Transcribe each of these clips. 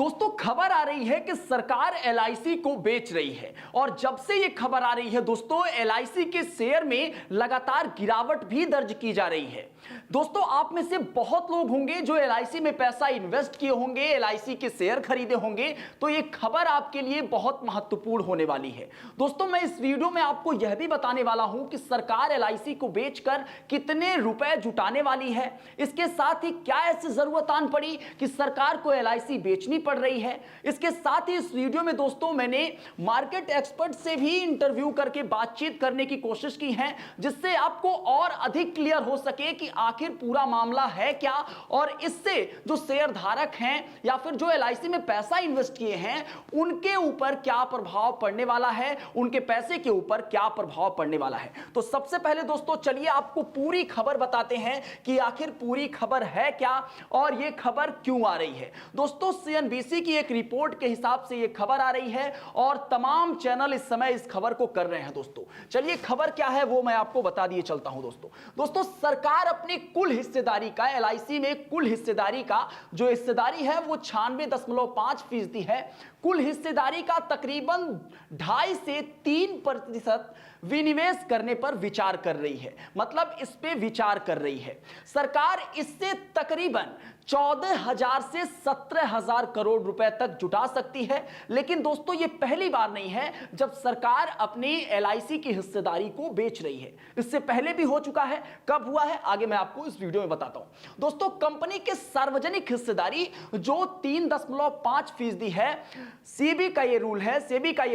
दोस्तों खबर आ रही है कि सरकार एलआईसी को बेच रही है और जब से ये खबर आ रही है दोस्तों एलआईसी के शेयर में लगातार गिरावट भी दर्ज की जा रही है। दोस्तों आप में से बहुत लोग होंगे जो एलआईसी में पैसा इन्वेस्ट किए होंगे, एलआईसी के शेयर खरीदे होंगे, तो ये खबर आपके लिए बहुत महत्वपूर्ण होने वाली है। दोस्तों मैं इस वीडियो में आपको यह भी बताने वाला हूं कि सरकार एलआईसी को बेचकर कितने रुपए जुटाने वाली है। इसके साथ ही क्या ऐसी जरूरत आन पड़ी कि सरकार को एलआईसी बेचनी पड़ रही है। इसके साथ ही इस वीडियो में दोस्तों मैंने मार्केट एक्सपर्ट से भी इंटरव्यू करके बातचीत करने की कोशिश की है, जिससे आपको और अधिक क्लियर हो सके कि आखिर पूरा मामला है क्या और इससे जो शेयर धारक हैं या फिर जो एलआईसी में पैसा इन्वेस्ट किए हैं उनके ऊपर क्या प्रभाव पड़ने वाला है, उनके पैसे के ऊपर क्या प्रभाव पड़ने वाला है। तो सबसे पहले दोस्तों चलिए आपको पूरी खबर बताते हैं कि आखिर पूरी खबर है क्या और यह खबर क्यों आ रही है। दोस्तों सीएनबीसी की एक रिपोर्ट के हिसाब से यह खबर आ रही है और तमाम चैनल इस समय इस खबर को कर रहे हैं। दोस्तों चलिए खबर क्या है वो मैं आपको बता दिए चलता हूं। दोस्तों सरकार अपनी कुल हिस्सेदारी का एलआईसी में कुल हिस्सेदारी का जो हिस्सेदारी है वो 96.5% है। कुल हिस्सेदारी का तकरीबन 2.5 से 3% विनिवेश करने पर विचार कर रही है, मतलब इस पे विचार कर रही है। सरकार इससे तकरीबन 14,000 से 17,000 करोड़ रुपए तक जुटा सकती है। लेकिन दोस्तों ये पहली बार नहीं है जब सरकार अपनी एलआईसी की हिस्सेदारी को बेच रही है, इससे पहले भी हो चुका है। कब हुआ है आगे मैं आपको इस वीडियो में बताता हूं। दोस्तों कंपनी के सार्वजनिक हिस्सेदारी जो 3.5% है, सेबी का ये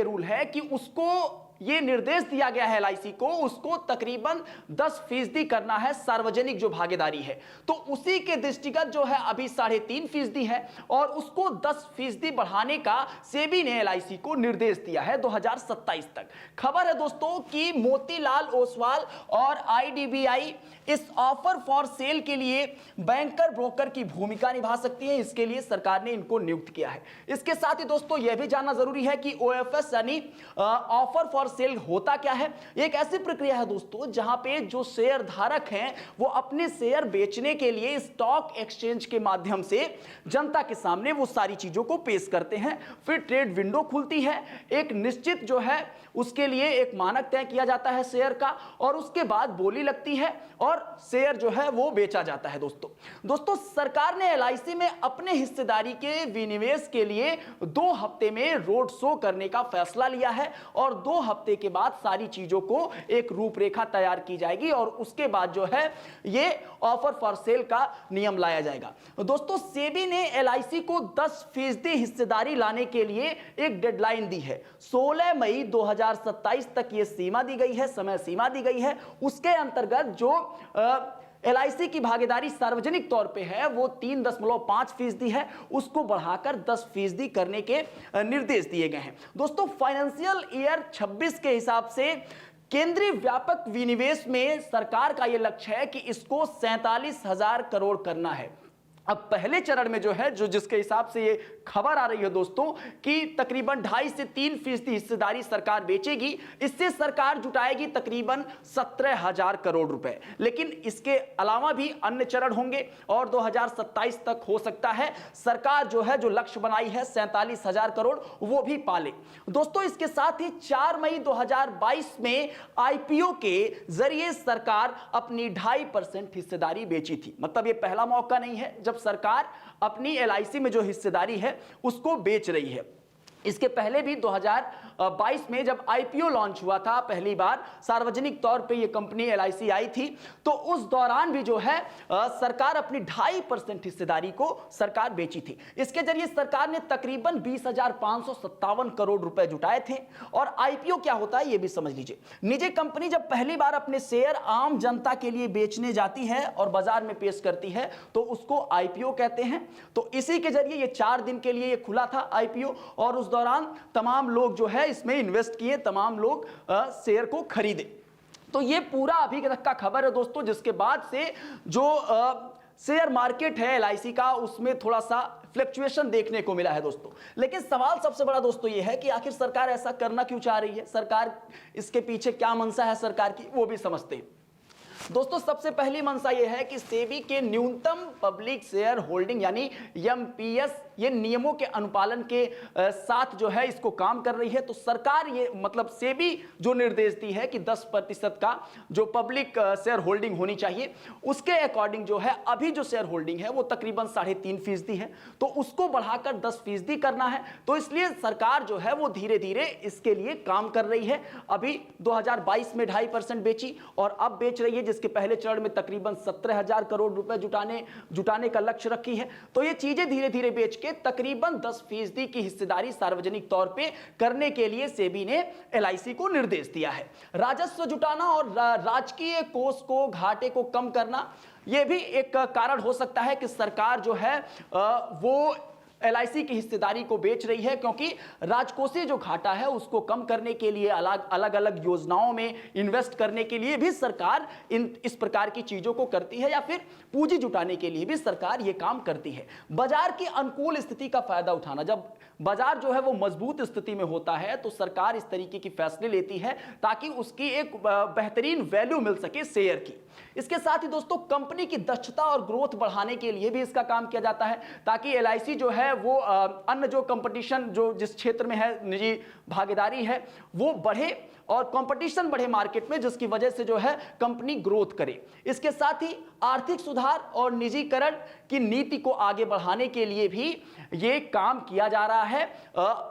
रूल है कि उसको ये निर्देश दिया गया है एलआईसी को उसको तकरीबन 10% करना है सार्वजनिक जो भागीदारी है। तो उसी के दृष्टिगत जो है अभी 3.5% है और उसको 10% बढ़ाने का सेबी ने एलआईसी को निर्देश दिया है 2027 तक। खबर है दोस्तों कि मोतीलाल ओसवाल और आईडीबीआई इस ऑफर फॉर सेल के लिए बैंकर ब्रोकर की भूमिका निभा सकती है। इसके लिए सरकार ने इनको नियुक्त किया है। इसके साथ ही दोस्तों यह भी जानना जरूरी है कि ओएफएस यानी ऑफर फॉर सेल होता क्या है। एक ऐसी प्रक्रिया है दोस्तों जहां पे जो शेयर धारक हैं वो अपने शेयर बेचने के लिए स्टॉक एक्सचेंज के माध्यम से जनता के सामने वो सारी चीजों को पेश करते हैं। फिर ट्रेड विंडो खुलती है, एक निश्चित जो है उसके लिए एक मानक तय किया जाता है शेयर का और उसके बाद बोली लगती है और शेयर जो है वो बेचा जाता है। दोस्तों सरकार ने एलआईसी में अपने हिस्सेदारी के विनिवेश के लिए 2 हफ्ते में रोड शो करने का फैसला लिया है और 2 हफ्ते के बाद सारी चीजों को एक रूपरेखा तैयार की जाएगी और उसके बाद जो है ये ऑफर फॉर सेल का नियम लाया जाएगा। दोस्तों सेबी ने एलआईसी को 10% हिस्सेदारी लाने के लिए एक डेडलाइन दी है। 16 मई 2027 तक ये सीमा दी गई है, समय सीमा दी गई है। उसके अंतर्गत जो एलआईसी की भागीदारी सार्वजनिक तौर पे है वो 3.5% है, उसको बढ़ाकर 10% करने के निर्देश दिए गए हैं। दोस्तों फाइनेंशियल ईयर 26 के हिसाब से केंद्रीय व्यापक विनिवेश में सरकार का यह लक्ष्य है कि इसको 47,000 करोड़ करना है। अब पहले चरण में जो है जिसके हिसाब से ये खबर आ रही है दोस्तों कि तकरीबन 2.5 से 3% हिस्सेदारी सरकार बेचेगी, इससे सरकार जुटाएगी तकरीबन 17,000 करोड़ रुपए। लेकिन इसके अलावा भी अन्य चरण होंगे और 2027 तक हो सकता है सरकार जो है जो लक्ष्य बनाई है 47,000 करोड़ वो भी पाले। दोस्तों इसके साथ ही 4 मई 2022 में आईपीओ के जरिए सरकार अपनी 2.5% हिस्सेदारी बेची थी। मतलब ये पहला मौका नहीं है जब सरकार अपनी एलआईसी में जो हिस्सेदारी है उसको बेच रही है। इसके पहले भी 2022 में जब आईपीओ लॉन्च हुआ था पहली बार सार्वजनिक तौर पे ये कंपनी एलआईसी आई थी, तो उस दौरान भी जो है सरकार अपनी 2.5% हिस्सेदारी को सरकार बेची थी। इसके जरिए सरकार ने तकरीबन 20,557 करोड़ रुपए जुटाए थे। और आईपीओ क्या होता है ये भी समझ लीजिए। निजी कंपनी जब पहली बार अपने शेयर आम जनता के लिए बेचने जाती है और बाजार में पेश करती है तो उसको आईपीओ कहते हैं। तो इसी के जरिए ये 4 दिन के लिए ये खुला था आईपीओ और उस दौरान तमाम लोग जो है इसमें इन्वेस्ट किए, तमाम लोग शेयर को खरीदे। तो ये पूरा अभी तक का खबर है दोस्तों, जिसके बाद से जो शेयर मार्केट है एलआईसी का उसमें थोड़ा सा फ्लक्चुएशन देखने को मिला है दोस्तों। लेकिन सवाल सबसे बड़ा दोस्तों ये है कि आखिर सरकार ऐसा करना क्यों चाह रही है, सरकार इसके पीछे क्या मंशा है सरकार की वो भी समझते हैं। दोस्तों सबसे पहली मंशा यह है कि सेबी के न्यूनतम पब्लिक शेयर होल्डिंग यानी एमपीएस ये नियमों के अनुपालन के साथ जो है इसको काम कर रही है। तो सरकार ये मतलब सेबी जो निर्देश दी है कि 10% का जो पब्लिक शेयर होल्डिंग होनी चाहिए, उसके अकॉर्डिंग जो है अभी जो शेयर होल्डिंग है वो तकरीबन 3.5% है, तो उसको बढ़ाकर 10% करना है। तो इसलिए सरकार जो है वो धीरे धीरे इसके लिए काम कर रही है। अभी 2022 में 2.5% बेची और अब बेच रही है, जिसके पहले चरण में तकरीबन 17,000 करोड़ रुपए जुटाने का लक्ष्य रखी है। तो ये चीजें धीरे धीरे बेच के तकरीबन 10% की हिस्सेदारी सार्वजनिक तौर पे करने के लिए सेबी ने एलआईसी को निर्देश दिया है। राजस्व जुटाना और राजकीय कोष को घाटे को कम करना यह भी एक कारण हो सकता है कि सरकार जो है वो एलआईसी की हिस्सेदारी को बेच रही है, क्योंकि राजकोषीय जो घाटा है उसको कम करने के लिए अलग अलग योजनाओं में इन्वेस्ट करने के लिए भी सरकार इस प्रकार की चीजों को करती है, या फिर पूंजी जुटाने के लिए भी सरकार ये काम करती है। बाजार की अनुकूल स्थिति का फायदा उठाना, जब बाजार जो है वो मजबूत स्थिति में होता है तो सरकार इस तरीके की फैसले लेती है ताकि उसकी एक बेहतरीन वैल्यू मिल सके शेयर की। इसके साथ ही दोस्तों कंपनी की दक्षता और ग्रोथ बढ़ाने के लिए भी इसका काम किया जाता है, ताकि एलआईसी जो है वो अन्य जो कंपटीशन जो जिस क्षेत्र में है निजी भागीदारी है वो बढ़े और कंपटीशन बढ़े मार्केट में, जिसकी वजह से जो है कंपनी ग्रोथ करे। इसके साथ ही आर्थिक सुधार और निजीकरण की नीति को आगे बढ़ाने के लिए भी ये काम किया जा रहा है,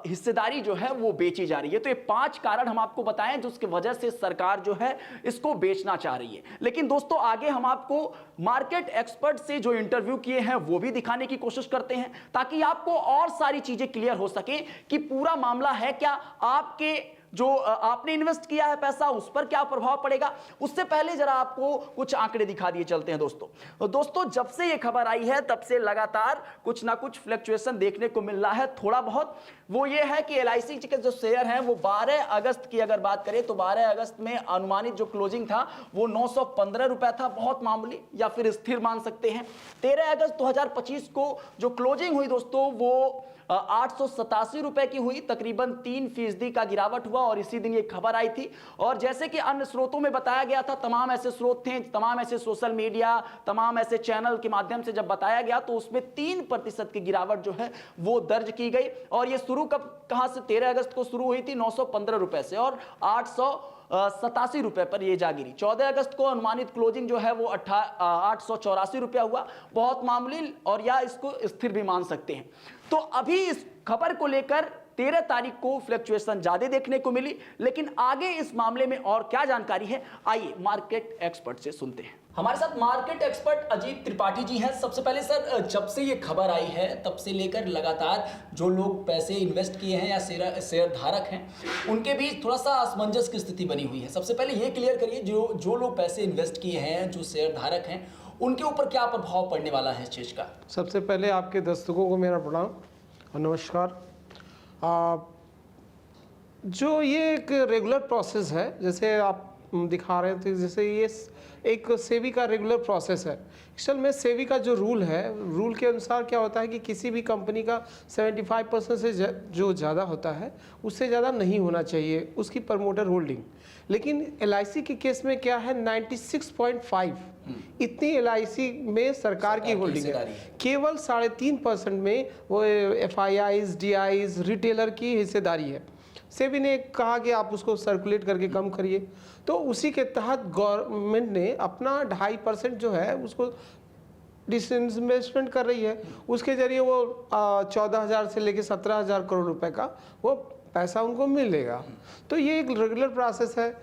हिस्सेदारी जो है वो बेची जा रही है। तो ये 5 कारण हम आपको बताएं जिसकी वजह से सरकार जो है इसको बेचना चाह रही है। लेकिन दोस्तों आगे हम आपको मार्केट एक्सपर्ट से जो इंटरव्यू किए हैं वो भी दिखाने की कोशिश करते हैं, ताकि आपको और सारी चीजें क्लियर हो सके कि पूरा मामला है क्या, आपके जो आपने इन्वेस्ट किया है पैसा उस पर क्या प्रभाव पड़ेगा। उससे पहले जरा आपको कुछ आंकड़े दिखा दिए चलते हैं दोस्तों जब से ये खबर आई है तब से लगातार कुछ ना कुछ फ्लक्चुएशन देखने को मिल रहा है। थोड़ा बहुत वो ये है कि एलआईसी के जो शेयर हैं वो 12 अगस्त की अगर बात करें तो 12 अगस्त में अनुमानित जो क्लोजिंग था वो 915 रुपए था, बहुत मामूली या फिर स्थिर मान सकते हैं। 13 अगस्त 2025 को जो क्लोजिंग हुई दोस्तों वो 887 रुपए की हुई, तकरीबन 3% का गिरावट हुआ और इसी दिन ये खबर आई थी। और जैसे कि अन्य स्रोतों में बताया गया था, तमाम ऐसे स्रोत थे, तमाम ऐसे सोशल मीडिया, तमाम ऐसे चैनल के माध्यम से जब बताया गया तो उसमें 3% की गिरावट जो है वो दर्ज की गई। और ये शुरू कहां से, 13 अगस्त को शुरू हुई थी 915 रुपए से और 887 रुपए पर ये जा गिरी। 14 अगस्त को अनुमानित क्लोजिंग जो है वो 884 रुपया हुआ, बहुत मामूली और या इसको स्थिर भी मान सकते हैं। तो अभी इस खबर को लेकर 13 तारीख को फ्लक्चुएशन ज्यादा देखने को मिली, लेकिन आगे इस मामले में और क्या जानकारी है आइए मार्केट एक्सपर्ट से सुनते हैं। हमारे साथ मार्केट एक्सपर्ट अजीत त्रिपाठी जी हैं। सबसे पहले सर, जब से ये खबर आई है तब से लेकर लगातार जो लोग पैसे इन्वेस्ट किए हैं या शेयर धारक हैं उनके बीच थोड़ा सा असमंजस की स्थिति बनी हुई है। सबसे पहले ये क्लियर करिए, जो लोग पैसे इन्वेस्ट किए हैं, जो शेयर धारक हैं, उनके ऊपर क्या प्रभाव पड़ने वाला है इस चीज का। सबसे पहले आपके दर्शकों को मेरा प्रणाम और नमस्कार। जो ये एक रेगुलर प्रोसेस है, जैसे आप दिखा रहे थे, जैसे ये एक सेबी का रेगुलर प्रोसेस है। असल में सेबी का जो रूल है, रूल के अनुसार क्या होता है कि किसी भी कंपनी का 75% से जो ज़्यादा होता है उससे ज़्यादा नहीं होना चाहिए उसकी प्रमोटर होल्डिंग। लेकिन एलआईसी के केस में क्या है, 96.5 इतनी एलआईसी में सरकार की होल्डिंग है। केवल 3.5% में वो एफआईआईज, डीआईज, रिटेलर की हिस्सेदारी है। सेबी ने कहा कि आप उसको सर्कुलेट करके कम करिए, तो उसी के तहत गवर्नमेंट ने अपना 2.5% जो है उसको डिसइन्वेस्टमेंट कर रही है। उसके जरिए वो 14,000 से लेकर 17,000 करोड़ रुपए का वो पैसा उनको मिलेगा। तो ये एक रेगुलर प्रोसेस है।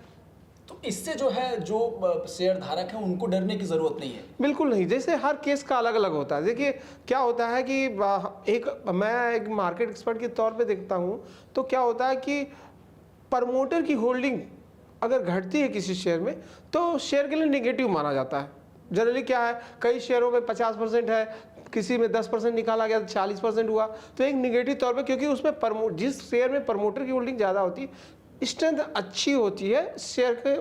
तो इससे जो है जो शेयर धारक हैं उनको डरने की जरूरत नहीं है। बिल्कुल नहीं, जैसे हर केस का अलग अलग होता है। देखिए क्या होता है कि मैं एक मार्केट एक्सपर्ट के तौर पे देखता हूँ तो क्या होता है कि प्रमोटर की होल्डिंग अगर घटती है किसी शेयर में तो शेयर के लिए नेगेटिव माना जाता है। जनरली क्या है, कई शेयरों में 50% है, किसी में 10% निकाला गया तो 40% हुआ, तो एक नेगेटिव तौर पे, क्योंकि उसमें जिस शेयर में प्रमोटर की होल्डिंग ज़्यादा होती है स्ट्रेंथ अच्छी होती है शेयर के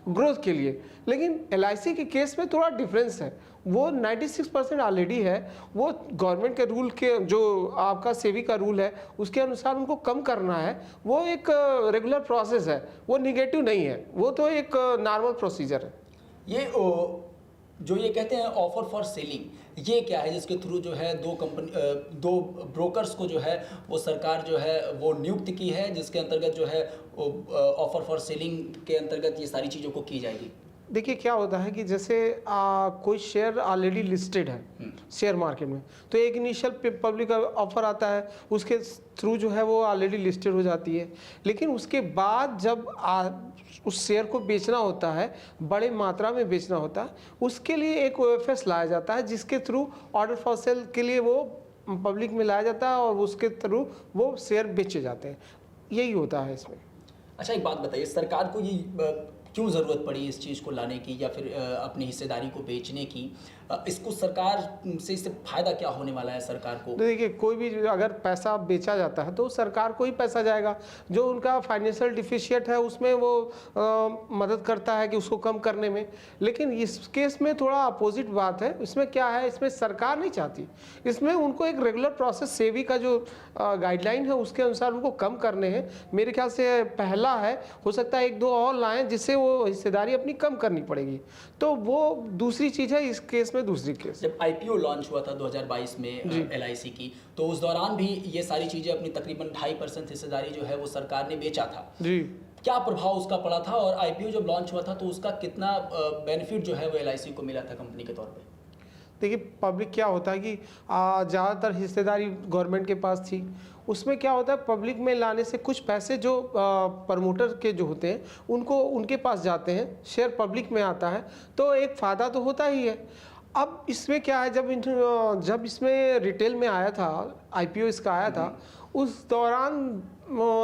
ग्रोथ के लिए। लेकिन एलआईसी के केस में थोड़ा डिफरेंस है, वो 96% ऑलरेडी है। वो गवर्नमेंट के रूल के, जो आपका सेबी का रूल है उसके अनुसार उनको कम करना है। वो एक रेगुलर प्रोसेस है, वो निगेटिव नहीं है, वो तो एक नॉर्मल प्रोसीजर है। ये जो ये कहते हैं ऑफर फॉर सेलिंग, ये क्या है जिसके थ्रू जो है दो ब्रोकर्स को जो है वो सरकार जो है वो नियुक्त की है, जिसके अंतर्गत जो है ऑफर फॉर सेलिंग के अंतर्गत ये सारी चीज़ों को की जाएगी? देखिए क्या होता है कि जैसे कोई शेयर ऑलरेडी लिस्टेड है शेयर मार्केट में, तो एक इनिशियल पब्लिक ऑफर आता है, उसके थ्रू जो है वो ऑलरेडी लिस्टेड हो जाती है। लेकिन उसके बाद जब उस शेयर को बेचना होता है, बड़े मात्रा में बेचना होता है, उसके लिए एक OFS लाया जाता है, जिसके थ्रू ऑर्डर फॉर सेल के लिए वो पब्लिक में लाया जाता है और उसके थ्रू वो शेयर बेचे जाते हैं। यही होता है इसमें। अच्छा, एक बात बताइए, सरकार को ये क्यों ज़रूरत पड़ी इस चीज़ को लाने की या फिर अपनी हिस्सेदारी को बेचने की? इसको सरकार से इससे फ़ायदा क्या होने वाला है सरकार को? देखिए कोई भी अगर पैसा बेचा जाता है तो सरकार को ही पैसा जाएगा। जो उनका फाइनेंशियल डिफिशिएंट है उसमें वो मदद करता है कि उसको कम करने में। लेकिन इस केस में थोड़ा अपोजिट बात है। इसमें क्या है, इसमें सरकार नहीं चाहती, इसमें उनको एक रेगुलर प्रोसेस सेबी का जो गाइडलाइन है उसके अनुसार उनको कम करने हैं। मेरे ख्याल से पहला है, हो सकता है 1-2 और लाएँ जिससे वो हिस्सेदारी अपनी कम करनी पड़ेगी, तो वो दूसरी चीज़ है। इस केस में दूसरी केस। जब IPO लॉन्च हुआ था 2022 में LIC की, तो उस दौरान भी ये सारी चीज़ें अपनी तकरीबन 2.5% हिस्सेदारी जो है वो सरकार ने बेचा था जी। क्या प्रभाव उसका पड़ा था, और IPO जब लॉन्च हुआ था तो उसका कितना बेनिफिट जो है वो LIC को मिला था कंपनी के तौर पे? देखिए पब्लिक क्या होता है कि ज़्यादातर हिस्सेदारी गवर्नमेंट के पास थी। उसमें क्या होता है, पब्लिक में लाने से कुछ पैसे जो प्रमोटर के जो होते हैं उनको उनके पास जाते हैं, शेयर पब्लिक में आता है, तो एक फ़ायदा तो होता ही है। अब इसमें क्या है, जब इसमें रिटेल में आया था, IPO इसका आया था, उस दौरान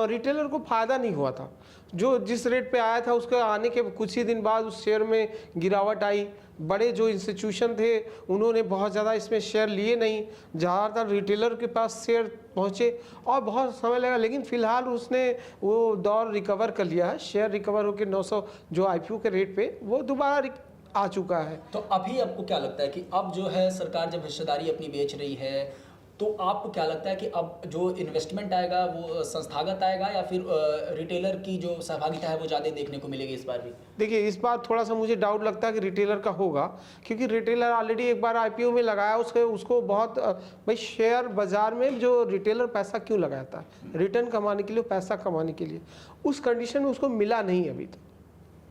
रिटेलर को फ़ायदा नहीं हुआ था। जो जिस रेट पे आया था उसके आने के कुछ ही दिन बाद उस शेयर में गिरावट आई। बड़े जो इंस्टीट्यूशन थे उन्होंने बहुत ज़्यादा इसमें शेयर लिए नहीं, ज़्यादातर रिटेलर के पास शेयर पहुँचे और बहुत समय लगा। लेकिन फ़िलहाल उसने वो दौर रिकवर कर लिया है। शेयर रिकवर होकर 900 जो IPO के रेट पे वो दोबारा आ चुका है। तो अभी आपको क्या लगता है कि अब जो है सरकार जब हिस्सेदारी अपनी बेच रही है, तो आपको क्या लगता है कि अब जो इन्वेस्टमेंट आएगा वो संस्थागत आएगा या फिर रिटेलर की जो सहभागिता है वो ज़्यादा देखने को मिलेगी इस बार भी? देखिए इस बार थोड़ा सा मुझे डाउट लगता है कि रिटेलर का होगा, क्योंकि रिटेलर ऑलरेडी एक बार IPO में लगाया, उसको बहुत भाई शेयर बाजार में जो रिटेलर पैसा क्यों लगाता है, रिटर्न कमाने के लिए, पैसा कमाने के लिए। उस कंडीशन में उसको मिला नहीं अभी तक।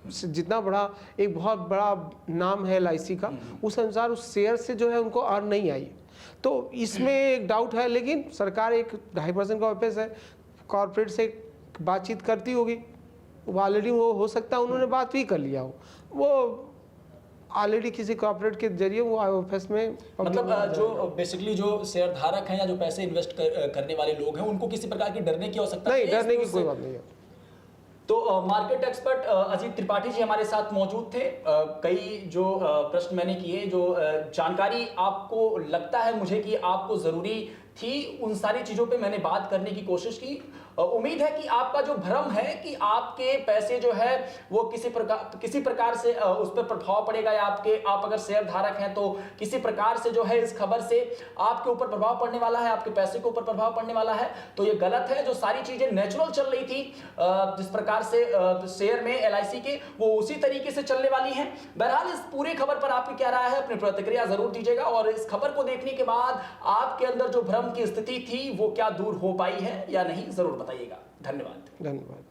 जितना बड़ा एक बहुत बड़ा नाम है LIC का, उस अनुसार उस शेयर से जो है उनको अर्न नहीं आई। तो इसमें एक डाउट है। लेकिन सरकार एक 2.5% का OFS है, कॉर्पोरेट से बातचीत करती होगी, वो ऑलरेडी वो हो सकता है उन्होंने बात भी कर लिया हो, वो ऑलरेडी किसी कॉर्पोरेट के जरिए वो OFS में मतलब जो बेसिकली जो शेयर धारक हैं या जो पैसे इन्वेस्ट करने वाले लोग हैं उनको किसी प्रकार की डरने की आवश्यकता नहीं, डरने की कोई बात नहीं है। तो मार्केट एक्सपर्ट अजीत त्रिपाठी जी हमारे साथ मौजूद थे। कई जो प्रश्न मैंने किए, जो जानकारी आपको लगता है मुझे कि आपको ज़रूरी थी, उन सारी चीज़ों पे मैंने बात करने की कोशिश की। उम्मीद है कि आपका जो भ्रम है कि आपके पैसे जो है वो किसी प्रकार से उस पर प्रभाव पड़ेगा, या आप अगर शेयर धारक हैं तो किसी प्रकार से जो है इस खबर से आपके ऊपर प्रभाव पड़ने वाला है, आपके पैसे के ऊपर प्रभाव पड़ने वाला है, तो ये गलत है। जो सारी चीज़ें नेचुरल चल रही थी, जिस प्रकार से शेयर में LIC के, वो उसी तरीके से चलने वाली हैं। बहरहाल इस पूरी खबर पर आपकी क्या राय है, अपनी प्रतिक्रिया जरूर दीजिएगा, और इस खबर को देखने के बाद आपके अंदर जो भ्रम की स्थिति थी वो क्या दूर हो पाई है या नहीं, जरूर बताइएगा। धन्यवाद।